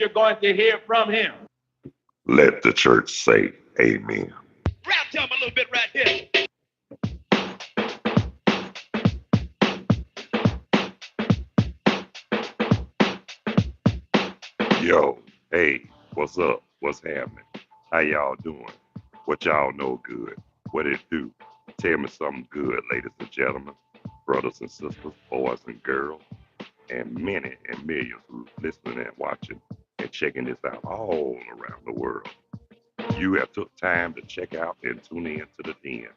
you're going to hear from him. Let the church say amen. Rap to him a little bit right here. Yo, hey, what's up? What's happening? How y'all doing? What y'all know good? What it do? Tell me something good, ladies and gentlemen, brothers and sisters, boys and girls, and many and millions who's listening and watching and checking this out all around the world. You have took time to check out and tune in to the Den,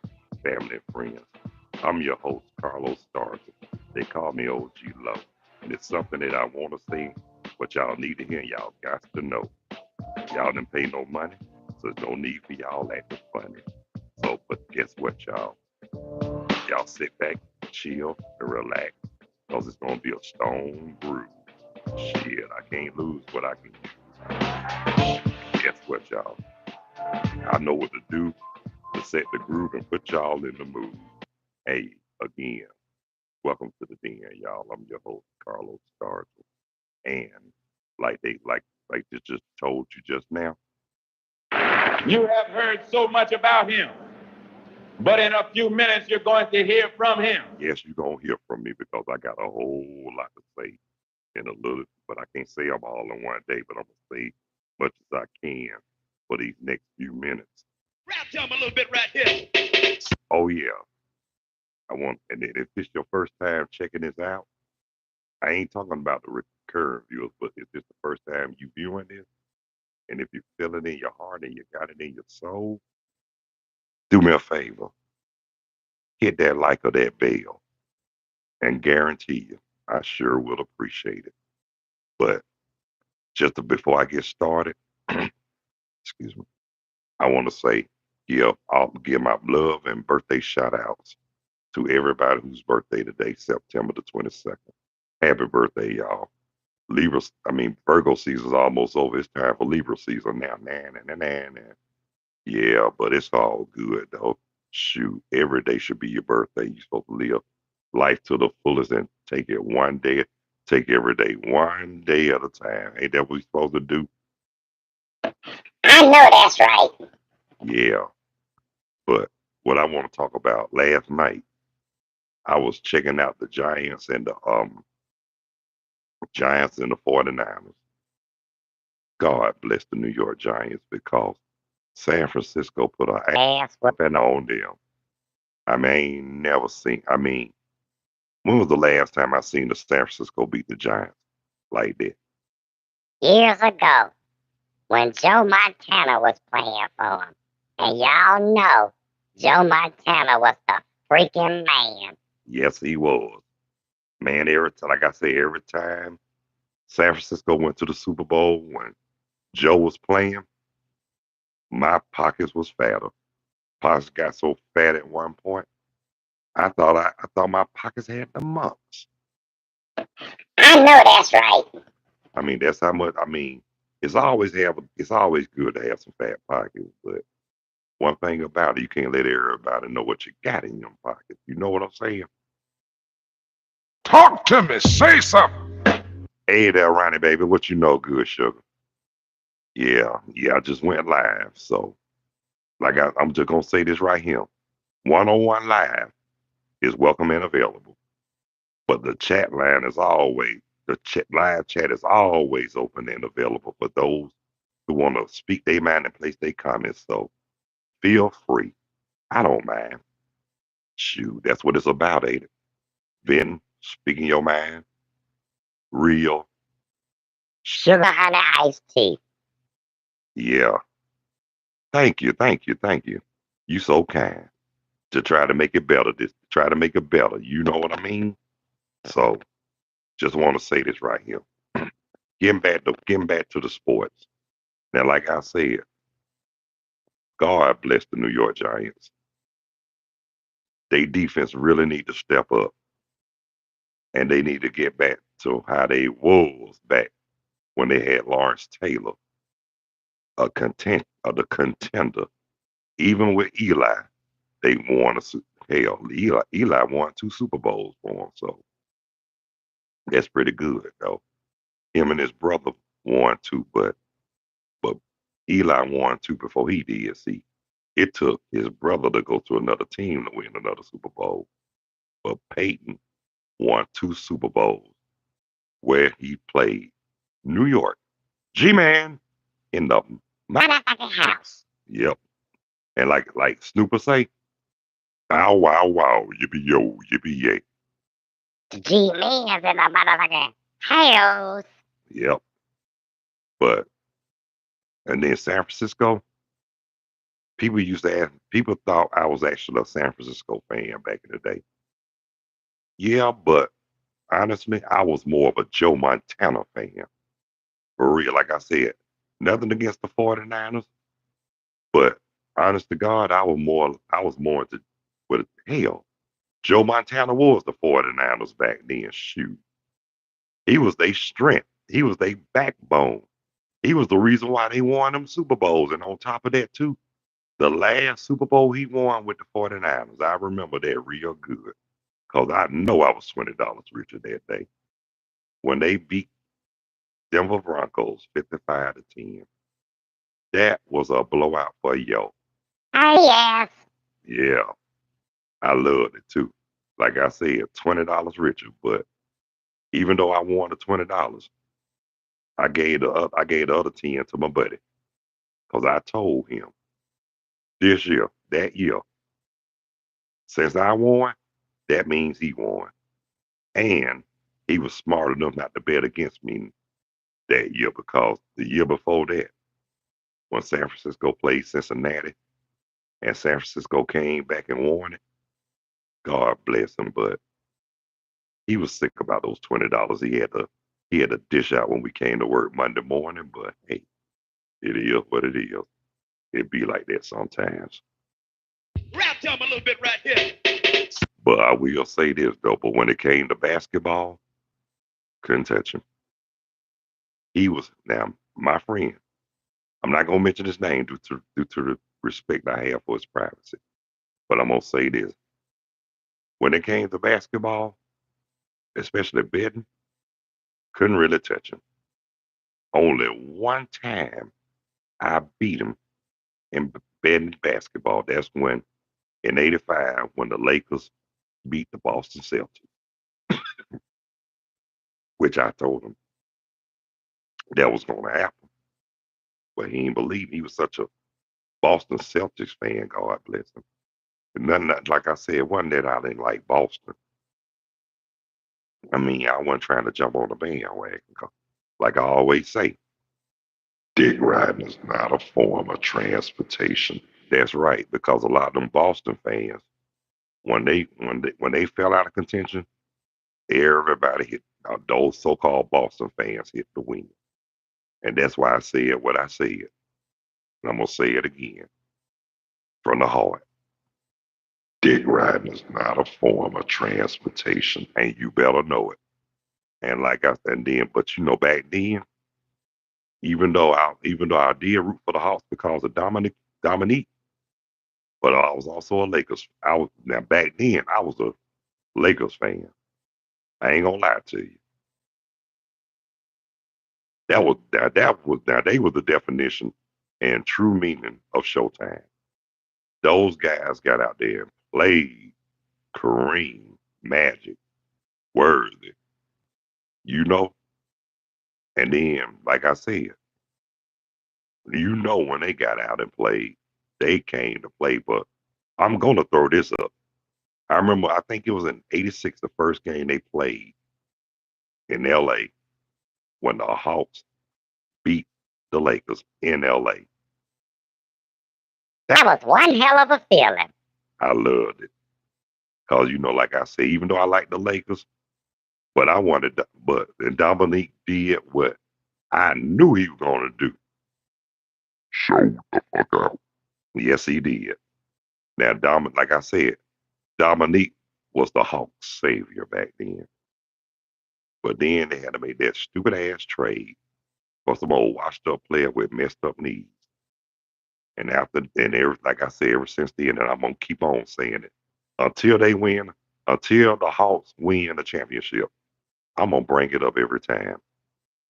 family and friends. I'm your host, Carlos Starkey. They call me OG Low. And it's something that I want to say, but y'all need to hear. Y'all got to know. Y'all didn't pay no money, so there's no need for y'all acting funny. So, but guess what, y'all? Y'all sit back, chill, and relax, because it's going to be a stone brew. Shit, I can't lose what I can use. Guess what, y'all? I know what to do to set the groove and put y'all in the mood. Hey, again, welcome to the Den, y'all. I'm your host, Carlos Starkey. And like they just told you just now. You have heard so much about him, but in a few minutes you're going to hear from him. Yes, you're gonna hear from me because I got a whole lot to say in a little, but I can't say them all in one day, but I'm gonna say much as I can for these next few minutes. Rap to him a little bit right here. Oh yeah. And then if it's your first time checking this out, I ain't talking about the recurring viewers, but if it's the first time you viewing this, and if you feel it in your heart and you got it in your soul, do me a favor. Hit that like or that bell and guarantee you, I sure will appreciate it. But before I get started, excuse me, I want to say, I'll give my love and birthday shout outs to everybody whose birthday today, September the 22nd. Happy birthday, y'all. Virgo season's almost over. It's time for Libra season now. Nah. Yeah, but it's all good though. Shoot, every day should be your birthday. You're supposed to live life to the fullest and take every day one day at a time. Ain't that what we supposed to do? I know that's right. Yeah. But what I want to talk about last night, I was checking out the Giants and the 49ers. God bless the New York Giants because San Francisco put an ass whooping on them. I ain't never seen. When was the last time I seen the San Francisco beat the Giants like that? Years ago, when Joe Montana was playing for him. And y'all know Joe Montana was the freaking man. Yes, he was. Man, every time San Francisco went to the Super Bowl when Joe was playing, my pockets was fatter. Pockets got so fat at one point, I thought my pockets had the mumps. I know that's right. That's how much. It's always good to have some fat pockets, but one thing about it, you can't let everybody know what you got in your pockets. You know what I'm saying? Talk to me. Say something. Hey there, Ronnie, baby. What you know, good sugar? Yeah, I just went live. So, I'm just gonna say this right here: 101 live is welcome and available, but the live chat is always open and available for those who want to speak their mind and place their comments. So, feel free. I don't mind. Shoot, that's what it's about, ain't it? Venting, speaking your mind, real. Sugar honey iced tea. Yeah. Thank you. You so kind to try to make it better. Try to make it better. You know what I mean? So just want to say this right here. Getting back to the sports. Now, like I said, God bless the New York Giants. They defense really need to step up and they need to get back to how they was back when they had Lawrence Taylor, the contender. Even with Eli, they won hell. Eli won 2 Super Bowls for him, so that's pretty good though. Him and his brother won two, but Eli won two before he did. See, it took his brother to go to another team to win another Super Bowl. But Peyton won two Super Bowls where he played New York. G-Man in the Motherfucking house. Yep. And like Snooper say, bow wow wow, yippee yo, yippee yay. The G-Man's in the motherfucking house. Yep. But and then San Francisco, people used to ask, people thought I was actually a San Francisco fan back in the day. Yeah, but honestly, I was more of a Joe Montana fan. For real, like I said, nothing against the 49ers, but honest to God, I was more into but hell, Joe Montana was the 49ers back then. Shoot. He was their strength. He was their backbone. He was the reason why they won them Super Bowls. And on top of that, too, the last Super Bowl he won with the 49ers, I remember that real good. Because I know I was $20 richer that day. When they beat Denver Broncos 55-10. That was a blowout for yo. Oh, yes. Yeah, I loved it too. Like I said, $20 richer. But even though I won the $20, I gave the other 10 to my buddy. Because I told him this year, that year, since I won, that means he won. And he was smart enough not to bet against me that year because the year before that, when San Francisco played Cincinnati and San Francisco came back and won it, God bless him, but he was sick about those $20 he had to dish out when we came to work Monday morning. But hey, it is what it is. It be like that sometimes. Rap to him a little bit right here. But I will say this though, but when it came to basketball, couldn't touch him. He was now my friend. I'm not gonna mention his name due to the respect I have for his privacy. But I'm gonna say this. When it came to basketball, especially betting, couldn't really touch him. Only one time I beat him in betting basketball. That's when in '85 when the Lakers beat the Boston Celtics, which I told him that was gonna happen. But he didn't believe me. He was such a Boston Celtics fan, God bless him. And nothing like I said, wasn't that I didn't like Boston. I mean, I wasn't trying to jump on the bandwagon. Like I always say, dick riding is not a form of transportation. That's right, because a lot of them Boston fans, when they fell out of contention, everybody hit those so-called Boston fans hit the win, and that's why I said what I said. And I'm gonna say it again from the heart. Dick riding is not a form of transportation, and you better know it. And like I and then, but back then, even though I did root for the Hawks because of Dominique, but I was also a Lakers. I was now back then I was a Lakers fan. I ain't gonna lie to you. That was they were the definition and true meaning of Showtime. Those guys got out there and played Kareem, Magic, Worthy, you know, and then like I said, when they got out and played, they came to play. But I'm gonna throw this up. I remember I think it was in '86 the first game they played in LA when the Hawks beat the Lakers in LA. That was one hell of a feeling. I loved it. Cause like I said, even though I like the Lakers, but I wanted but and Dominique did what I knew he was gonna do. Show the fuck out. Yes, he did. Now like I said, Dominique was the Hawks savior back then. But then they had to make that stupid ass trade for some old washed up player with messed up knees. And like I said, ever since then, and I'm gonna keep on saying it until they win, until the Hawks win the championship. I'm gonna bring it up every time.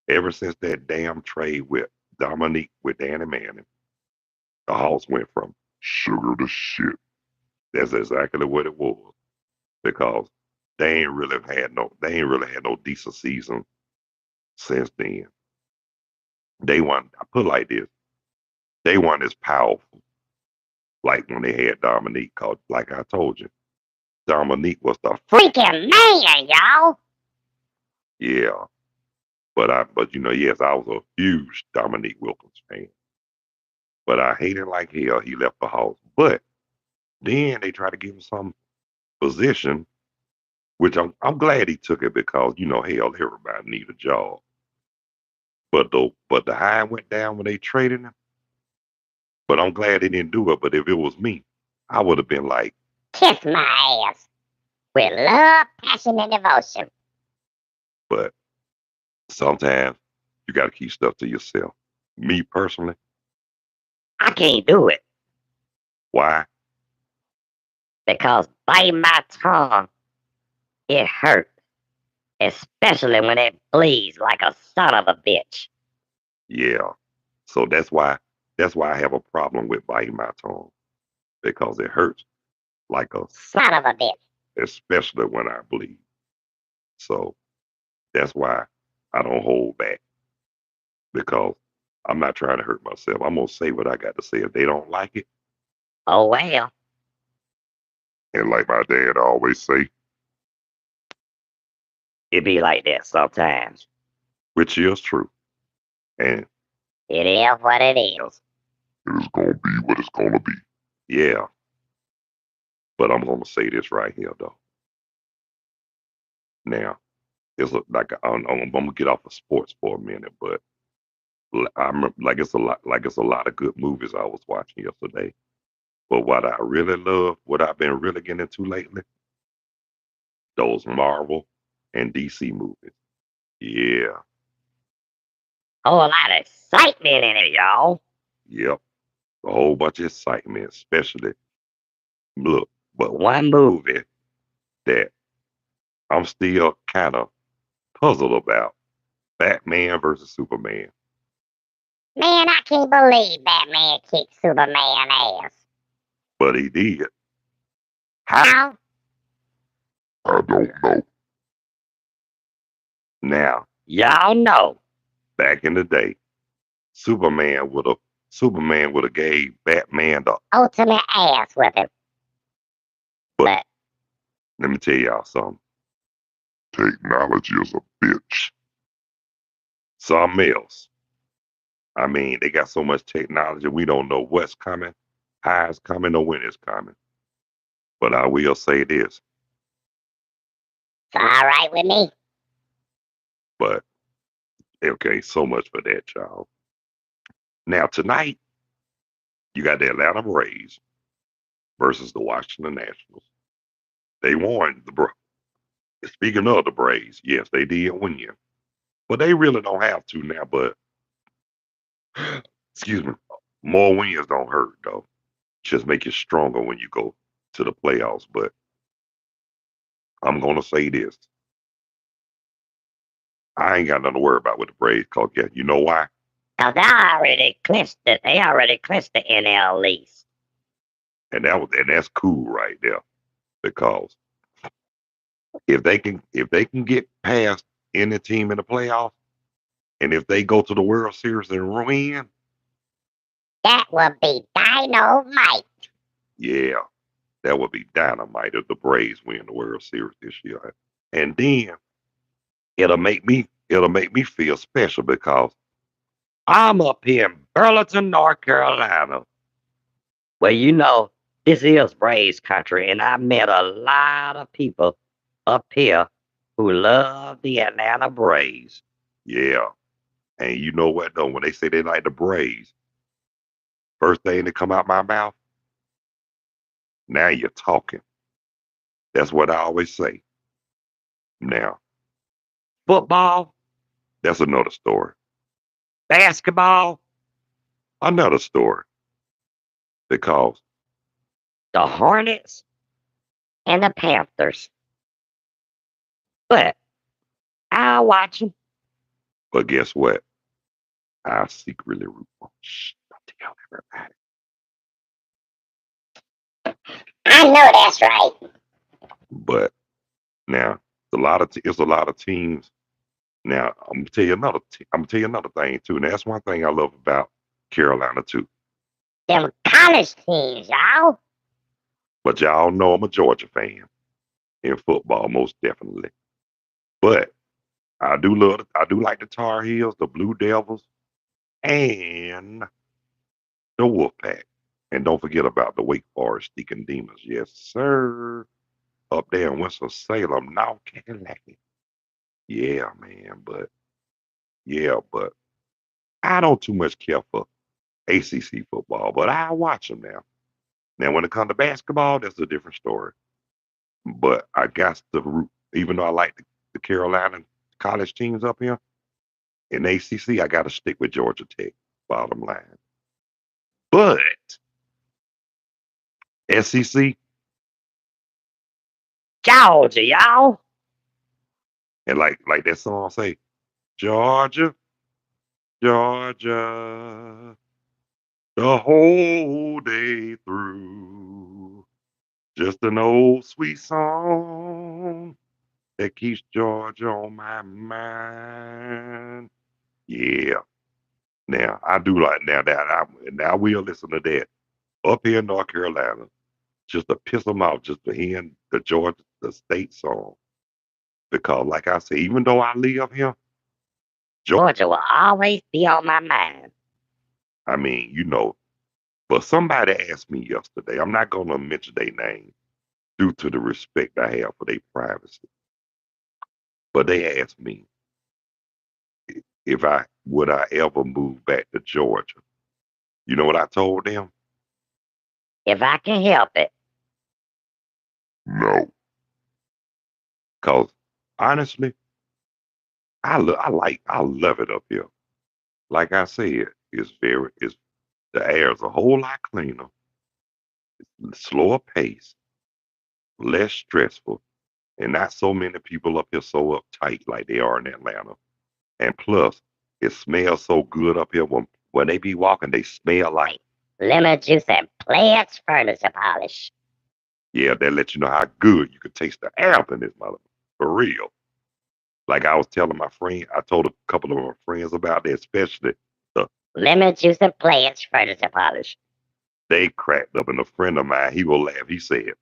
Ever since that damn trade with Dominique with Danny Manning, the Hawks went from sugar to shit. That's exactly what it was. Because they ain't really had no decent season since then. They weren't, I put it like this, they weren't as powerful like when they had Dominique, cause like I told you, Dominique was the Freaking man, y'all. yeah. But yes, I was a huge Dominique Wilkins fan. But I hated like hell he left the house. But then they tried to give him some position, which I'm glad he took it because hell, everybody need a job. But the high went down when they traded him. But I'm glad they didn't do it. But if it was me, I would have been like, Kiss my ass. With love, passion, and devotion. but sometimes you got to keep stuff to yourself. Me personally, I can't do it why? because biting my tongue, it hurts. Especially when it bleeds like a son of a bitch. Yeah. So that's why I have a problem with biting my tongue because it hurts like a Son of a bitch. especially when I bleed. So that's why I don't hold back because I'm not trying to hurt myself. I'm gonna say what I got to say. If they don't like it, Oh well. and like my dad always say, It be like that sometimes. which is true, and It is what it is. it's gonna be what it's gonna be. Yeah, but I'm gonna say this right here though. Now, I'm gonna get off of sports for a minute, but I'm like it's a lot of good movies I was watching yesterday. But what I really love, what I've been really getting into lately, those Marvel and DC movies. Yeah, Whole lot of excitement in it, y'all. yep, a whole bunch of excitement, especially look. But One one move. movie that I'm still kind of puzzled about: Batman versus Superman. Man, I can't believe Batman kicked Superman ass. But he did. How? I don't know. Now, Y'all know. back in the day, Superman would have gave Batman the. Ultimate ass whipping. But let me tell y'all something. Technology is a bitch. Something else. I mean, they got so much technology, we don't know what's coming, how it's coming, or when it's coming. But I will say this. It's all right with me. But okay, so much for that, y'all. Now tonight, you got the Atlanta Braves versus the Washington Nationals. They won Speaking of the Braves, yes, they did win. But they really don't have to now. But excuse me, more wins don't hurt though. Just make you stronger when you go to the playoffs. But I'm gonna say this: I ain't got nothing to worry about with the Braves. Cause yeah, you know why? Cause they already clinched it. They already clinched the NL lease. And that's cool right there. Because if they can get past any team in the playoffs, and if they go to the World Series and win, That would be dynamite. yeah, that would be dynamite if the Braves win the World Series this year. And then it'll make me feel special because I'm up here in Burlington, North Carolina. Well, this is Braves country, and I met a lot of people up here who love the Atlanta Braves. Yeah. And you know what though? When they say they like the Braves, first thing that come out my mouth, now you're talking. That's what I always say. Now, football, that's another story. Basketball, another story. Because The Hornets and the Panthers. But I'll watch them. But guess what? I secretly root for. Shh, don't tell everybody. I know that's right. But now, it's a lot of teams. Now, I'm gonna tell you I'm gonna tell you another thing too. And that's one thing I love about Carolina too. Them college teams, y'all. But y'all know I'm a Georgia fan in football, most definitely. But I do like the Tar Heels, the Blue Devils, and the Wolfpack. And don't forget about the Wake Forest Deacon Demons. Yes, sir. Up there in Winston-Salem, North Carolina. Yeah, man. But I don't too much care for ACC football, but I watch them now. Now, when it comes to basketball, that's a different story. But I got to root, even though I like the Carolina college teams up here in ACC, I got to stick with Georgia Tech. Bottom line. But SEC, Georgia, y'all. and like that song say, Georgia, Georgia, the whole day through. Just an old sweet song that keeps Georgia on my mind. Yeah. Now I do like now we'll listen to that up here in North Carolina just to piss them off, just to hear the state song. Because like I say, even though I live here, Georgia will always be on my mind. I mean, but somebody asked me yesterday, I'm not gonna mention their name due to the respect I have for their privacy. But they asked me if I would I ever move back to Georgia. You know what I told them? If I can help it. No. Cause honestly, I love it up here. Like I said, it's the air's a whole lot cleaner, slower pace, less stressful, and not so many people up here so uptight like they are in Atlanta. And plus, it smells so good up here when they be walking, they smell like Lemon juice and Pledge furniture polish. yeah, they let you know how good you could taste the air up in this mother for real. Like I was telling my friend, I told a couple of my friends about that, especially the Lemon juice and Pledge furniture polish. they cracked up, and a friend of mine, he will laugh. He said,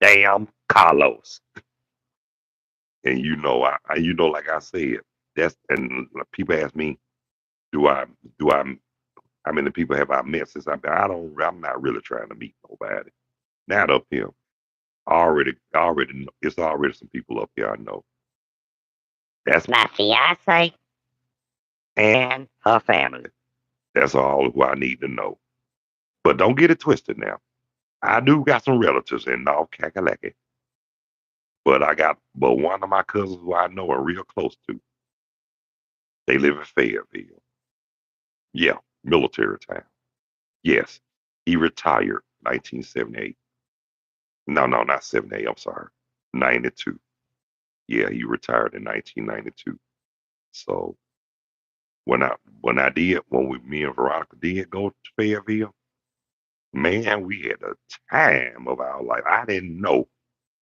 "Damn, Carlos." And like I said, that's and people ask me, do I do I how many people have I met since I'm not really trying to meet nobody. Not up here. I already know, it's already some people up here I know. That's My fiance and her family. that's all who I need to know. But don't get it twisted now. I do got some relatives in North Kakalaki. But one of my cousins who I know are real close to, they live in Fayetteville. Yeah, military town. Yes, he retired 1978. No, not 78. I'm sorry, 92. Yeah, he retired in 1992. So when me and Veronica did go to Fayetteville, man, we had the time of our life. I didn't know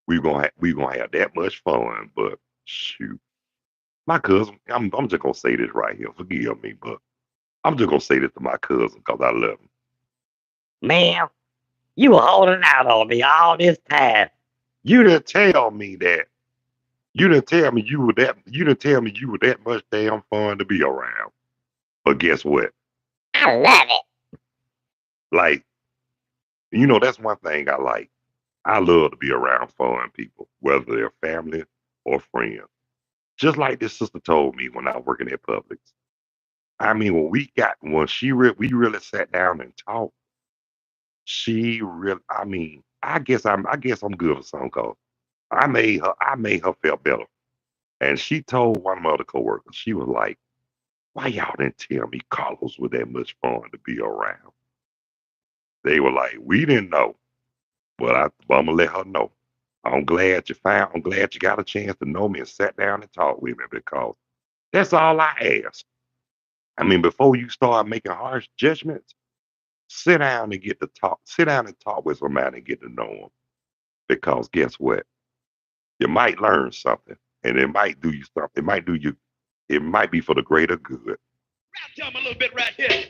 we gonna have that much fun, but shoot, my cousin. I'm just gonna say this right here. Forgive me, but I'm just gonna say this to my cousin because I love him. Man, you were holding out on me all this time. You didn't tell me that. You didn't tell me you were that. You didn't tell me you were that much damn fun to be around. But guess what? I love it. Like, that's one thing I like. I love to be around fun people, whether they're family or friends. Just like this sister told me when I was working at Publix. I mean, we really sat down and talked. She really, I mean, I guess I'm good for some cause I made her feel better. And she told one of my other coworkers, she was like, "Why y'all didn't tell me Carlos was that much fun to be around?" They were like, "We didn't know." But I'm gonna let her know. I'm glad you got a chance to know me and sat down and talk with me because That's all I ask. I mean, before you start making harsh judgments, sit down and get to talk. Sit down and talk with somebody and get to know them. Because guess what? You might learn something, and it might do you something. It might do you. It might be for the greater good. Tell them a little bit right here.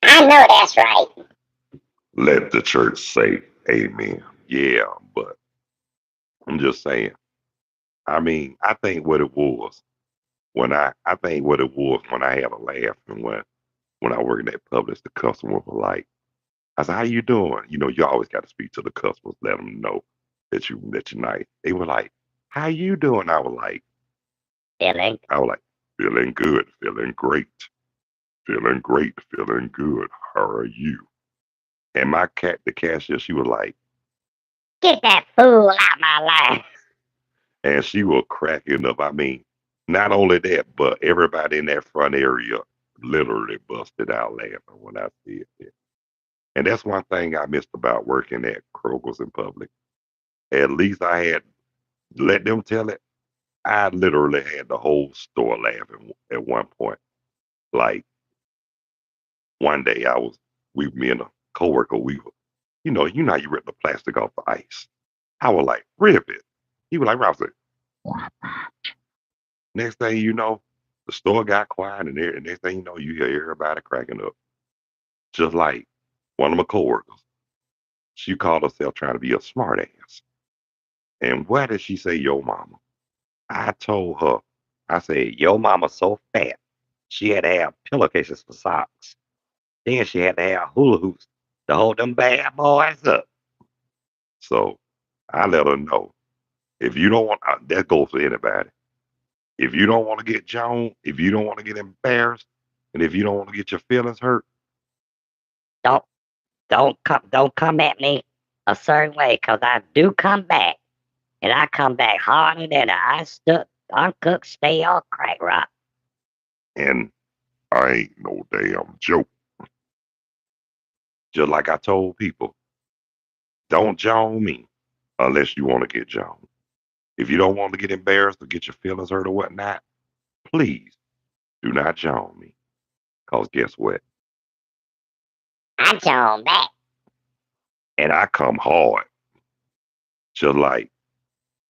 I know that's right. Let the church say amen. Yeah, but I'm just saying. I mean, I think what it was I think what it was when I had a laugh and when I worked at Publix, the customer was like, I said, "How you doing?" You know, you always got to speak to the customers, let them know that you're nice. They were like, "How you doing?" Feeling. I was like, "Feeling good, feeling great, feeling great, feeling good. How are you?" And the cashier, she was like, Get that fool out my life. and she was cracking up. I mean, not only that, but everybody in that front area literally busted out laughing when I said that. And that's one thing I missed about working at Kroger's in public. At least I had let them tell it. I literally had the whole store laughing at one point. Like one day me and a coworker, we were, you know how you rip the plastic off the ice. I was like, rip it. He was like, Ralph, next thing you know, the store got quiet, and next thing you know, you hear everybody cracking up. Just like one of my coworkers, she called herself trying to be a smart ass. And why did she say yo mama? I told her, I said, yo mama so fat, she had to have pillowcases for socks. Then she had to have hula hoops to hold them bad boys up. So I let her know, if you don't want, that goes for anybody. If you don't want to get Joan, if you don't want to get embarrassed, and if you don't want to get your feelings hurt, Don't don't come at me a certain way, 'cause I do come back. And I come back harder than I stood uncooked stale crack rock. and I ain't no damn joke. Just like I told people, don't Joan me unless you want to get Joan. If you don't want to get embarrassed or get your feelings hurt or whatnot, please do not Joan me. Because guess what? I joined back. And I come hard. Just like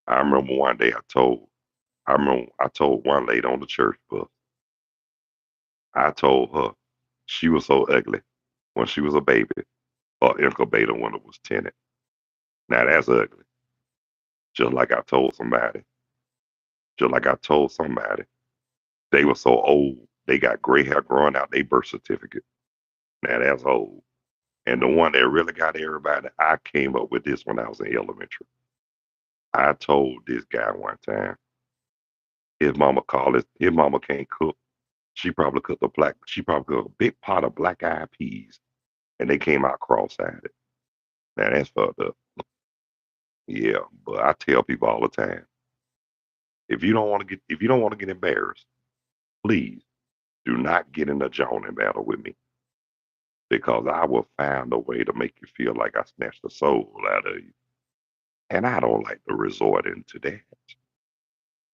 I remember one day I told one lady on the church bus, I told her she was so ugly when she was a baby, or incubator when it was tenant. Now that's ugly. Just like I told somebody, just like I told somebody, they were so old, they got gray hair growing out their birth certificate. Now that's old. And the one that really got everybody, I came up with this when I was in elementary. I told this guy one time, his mama can't cook. She probably cooked a big pot of black eyed peas and they came out cross-eyed. Now that's fucked up. Yeah, but I tell people all the time, if you don't want to get embarrassed, please do not get in a joning battle with me because I will find a way to make you feel like I snatched the soul out of you. And I don't like to resort into that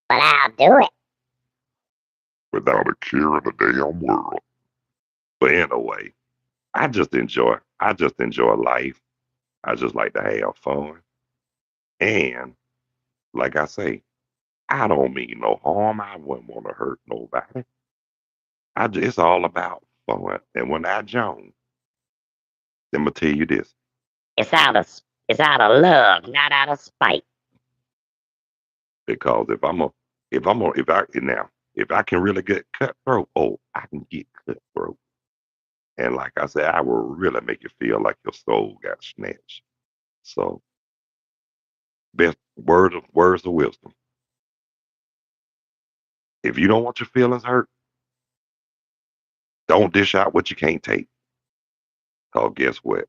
But I'll do it. without a care in the damn world. But anyway, I just enjoy life. I just like to have fun. And like I say, I don't mean no harm. I wouldn't want to hurt nobody. It's all about fun. And when I join, let me tell you this. It's out of it's out of love, not out of spite. Because if I can really get cutthroat, oh, I can get cutthroat. And like I said, I will really make you feel like your soul got snatched. So, best words of wisdom. If you don't want your feelings hurt, don't dish out what you can't take. Cause guess what?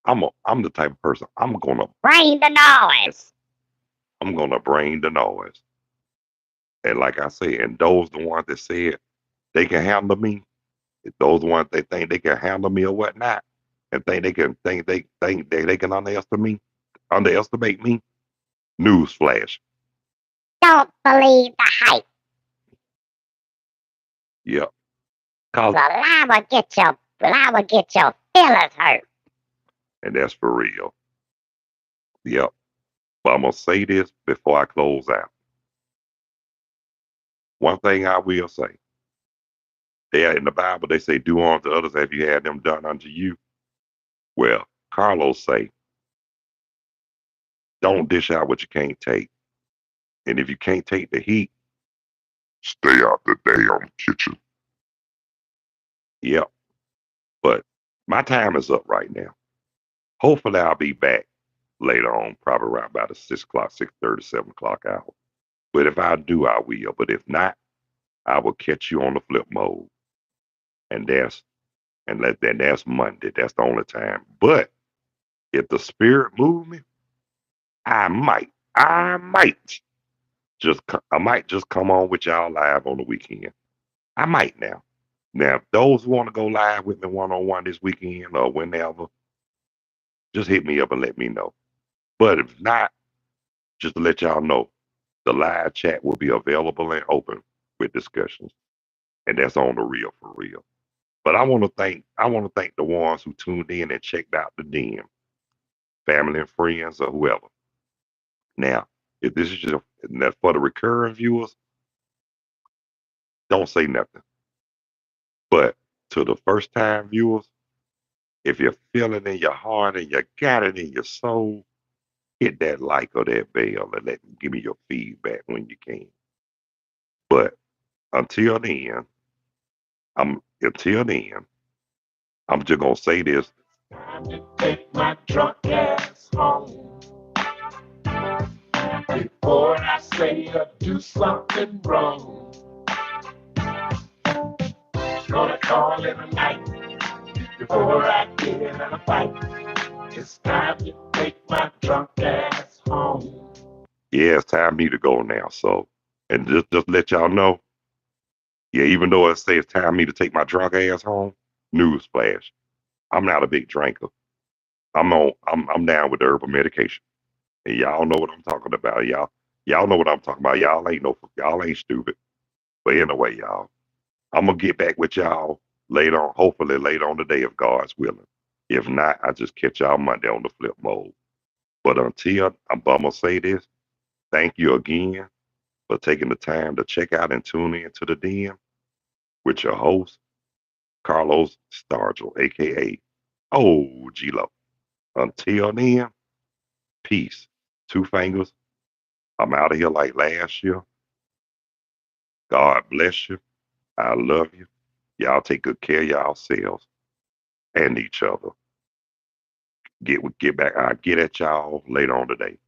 I'm the type of person Bring the noise. I'm gonna bring the noise. And like I say, and those the ones that said they can handle me, those ones that think they can handle me or whatnot, and think they can underestimate me. Newsflash. don't believe the hype. Yep. Cause, The lie will get your feelings hurt. and that's for real. Yep. But I'm gonna say this before I close out. One thing I will say. There in the Bible they say, do unto others as you had them done unto you. Well, Carlos say, don't dish out what you can't take. And if you can't take the heat, Stay out the damn kitchen. yep. But my time is up right now. Hopefully I'll be back later on, probably around about the 6 o'clock, 6:30, 7 o'clock hour. But if I do, I will. But if not, I will catch you on the flip mode. And that's Monday. That's the only time. But if the spirit move me, I might I might just come on with y'all live on the weekend. I might now. Now, if those who want to go live with me one on one this weekend or whenever, just hit me up and let me know. But if not, just to let y'all know, the live chat will be available and open with discussions. And that's on the real for real. But I want to thank the ones who tuned in and checked out the den, family and friends or whoever. Now, if this is just for the recurring viewers, don't say nothing. But to the first time viewers, if you feel it in your heart and you got it in your soul, hit that like or that bell and give me your feedback when you can. But until then, I'm just gonna say this. Time to take my drunk ass home. Before I say or do something wrong, gonna call it a night. Before I get in a fight, it's time to take my drunk ass home. Yeah, it's time for me to go now. So, and just let y'all know, yeah, even though it says it's time for me to take my drunk ass home, newsflash, I'm not a big drinker. I'm down with the herbal medication. And y'all know what I'm talking about. Y'all know what I'm talking about. Y'all ain't stupid. But anyway, y'all, I'm gonna get back with y'all later on, hopefully later on today if God's willing. If not, I just catch y'all Monday on the flip mode. But until I'm gonna say this, thank you again for taking the time to check out and tune in to the Den with your host, Carlos Stargell, aka OG Lo. Until then, peace. Two fingers. I'm out of here like last year. God bless you. I love you. Y'all take good care of yourselves and each other. Get back. I'll get at y'all later on today.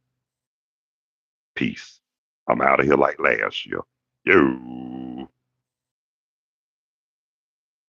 Peace. I'm out of here like last year. Yo.